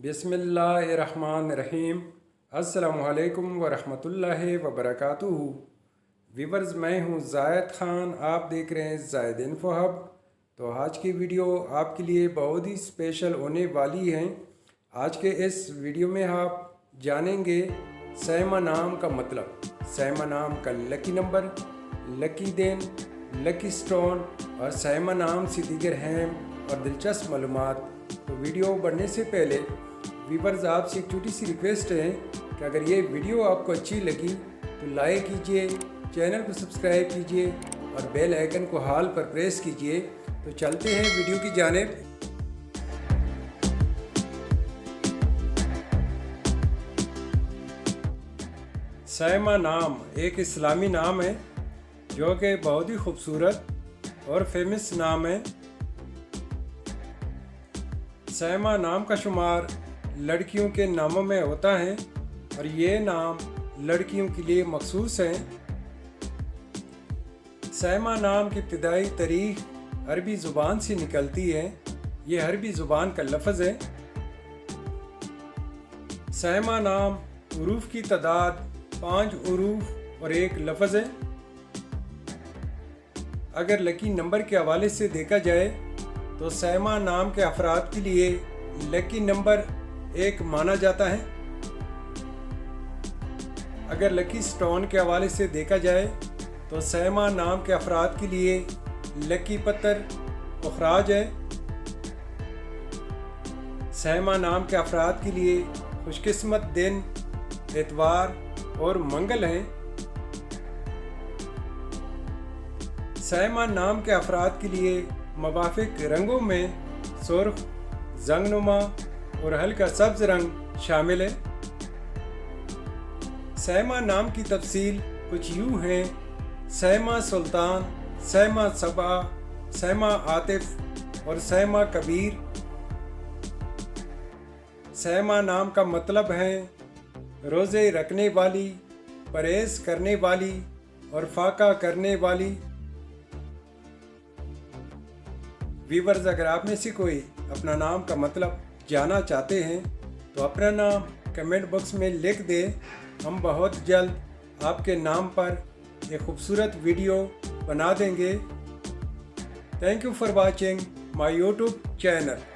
बिस्मिल्लाहिर्रहमानिर्रहीम। अस्सलामुअलैकुम वरहमतुल्लाहि वबरकातुहू। व्यूवर्स, मैं हूँ ज़ायद ख़ान, आप देख रहे हैं ज़ायद इन्फो हब। तो आज की वीडियो आपके लिए बहुत ही स्पेशल होने वाली है। आज के इस वीडियो में आप जानेंगे सहमा नाम का मतलब, सहमा नाम का लकी नंबर, लकी दिन, लकी स्टोन और सहमा नाम से दीगर अहम और दिलचस्प मालूमात। तो वीडियो बढ़ने से पहले व्यूवर्स आपसे एक छोटी सी रिक्वेस्ट है कि अगर ये वीडियो आपको अच्छी लगी तो लाइक कीजिए, चैनल को सब्सक्राइब कीजिए और बेल आइकन को हाल पर प्रेस कीजिए। तो चलते हैं वीडियो की जानिब। सहमा नाम एक इस्लामी नाम है जो कि बहुत ही खूबसूरत और फेमस नाम है। सहमा नाम का शुमार लड़कियों के नामों में होता है और ये नाम लड़कियों के लिए मखसूस है। सहमा नाम की इब्तिदाई तारीख अरबी ज़ुबान से निकलती है। ये अरबी ज़ुबान का लफ्ज़ है। सहमा नाम उरूफ की तादाद 5 उरूफ और एक लफ्ज़ है। अगर लकी नंबर के हवाले से देखा जाए तो सहमा नाम के अफराद के लिए लकी नंबर 1 माना जाता है। अगर लकी स्टोन के हवाले से देखा जाए तो सहमा नाम के अफराद के लिए लकी पत्थर उखराज है। सहमा नाम के अफराद के लिए खुशकिस्मत दिन एतवार और मंगल है। सहमा नाम के अफराद के लिए मुवाफिक रंगों में सुर्ख, जंगनुमा और हल्का सब्ज रंग शामिल है। सहमा नाम की तफसील कुछ यूँ है: सहमा सुल्तान, सहमा सबा, सहमा आतिफ और सहमा कबीर। सहमा नाम का मतलब है रोज़े रखने वाली, परहेज़ करने वाली और फाका करने वाली। व्यूवर्स, अगर आप में से कोई अपना नाम का मतलब जानना चाहते हैं तो अपना नाम कमेंट बॉक्स में लिख दें। हम बहुत जल्द आपके नाम पर एक खूबसूरत वीडियो बना देंगे। Thank you for watching my YouTube channel.